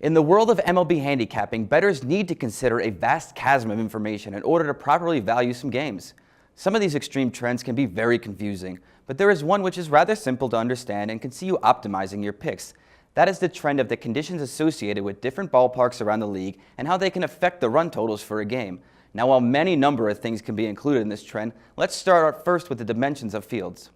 In the world of MLB handicapping, bettors need to consider a vast chasm of information in order to properly value some games. Some of these extreme trends can be very confusing, but there is one which is rather simple to understand and can see you optimizing your picks. That is the trend of the conditions associated with different ballparks around the league and how they can affect the run totals for a game. Now, while many number of things can be included in this trend, let's start out first with the dimensions of fields.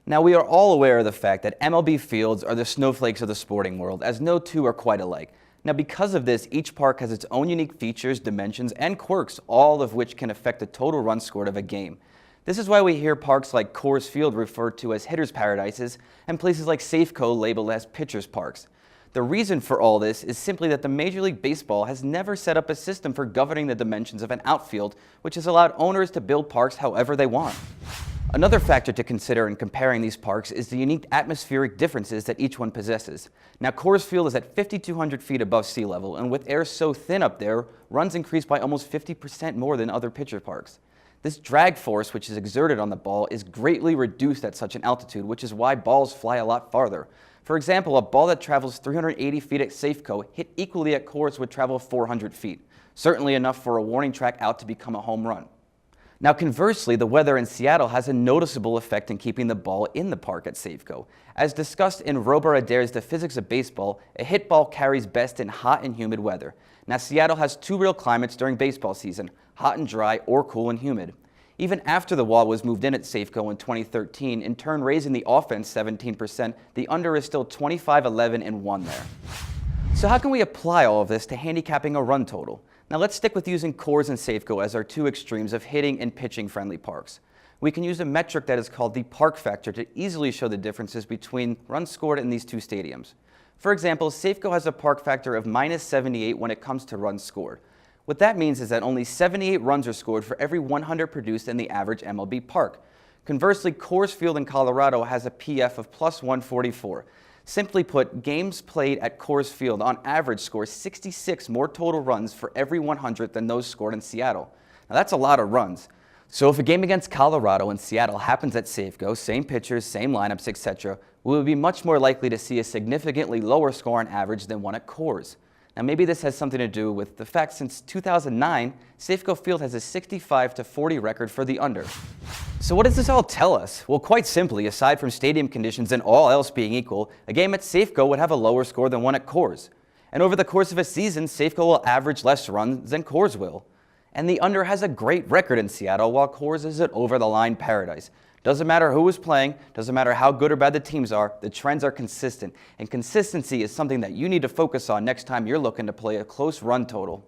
Now, we are all aware of the fact that MLB fields are the snowflakes of the sporting world, as no two are quite alike. Now, because of this, each park has its own unique features, dimensions, and quirks, all of which can affect the total runs scored of a game. This is why we hear parks like Coors Field referred to as hitters' paradises, and places like Safeco labeled as pitchers' parks. The reason for all this is simply that the Major League Baseball has never set up a system for governing the dimensions of an outfield, which has allowed owners to build parks however they want. Another factor to consider in comparing these parks is the unique atmospheric differences that each one possesses. Now, Coors Field is at 5,200 feet above sea level, and with air so thin up there, runs increase by almost 50% more than other pitcher parks. This drag force, which is exerted on the ball, is greatly reduced at such an altitude, which is why balls fly a lot farther. For example, a ball that travels 380 feet at Safeco hit equally at Coors would travel 400 feet, certainly enough for a warning track out to become a home run. Now, conversely, the weather in Seattle has a noticeable effect in keeping the ball in the park at Safeco. As discussed in Robert Adair's The Physics of Baseball, a hit ball carries best in hot and humid weather. Now, Seattle has two real climates during baseball season, hot and dry or cool and humid. Even after the wall was moved in at Safeco in 2013, in turn raising the offense 17%, the under is still 25-11-1 there. So how can we apply all of this to handicapping a run total? Now let's stick with using Coors and Safeco as our two extremes of hitting and pitching friendly parks. We can use a metric that is called the park factor to easily show the differences between runs scored in these two stadiums. For example, Safeco has a park factor of -78 when it comes to runs scored. What that means is that only 78 runs are scored for every 100 produced in the average MLB park. Conversely, Coors Field in Colorado has a PF of +144. Simply put, games played at Coors Field on average score 66 more total runs for every 100 than those scored in Seattle. Now that's a lot of runs. So if a game against Colorado and Seattle happens at Safeco, same pitchers, same lineups, etc., we would be much more likely to see a significantly lower score on average than one at Coors. Now maybe this has something to do with the fact since 2009, Safeco Field has a 65-40 record for the under. So what does this all tell us? Well, quite simply, aside from stadium conditions and all else being equal, a game at Safeco would have a lower score than one at Coors. And over the course of a season, Safeco will average less runs than Coors will. And the under has a great record in Seattle, while Coors is an over-the-line paradise. Doesn't matter who is playing, doesn't matter how good or bad the teams are, the trends are consistent. And consistency is something that you need to focus on next time you're looking to play a close run total.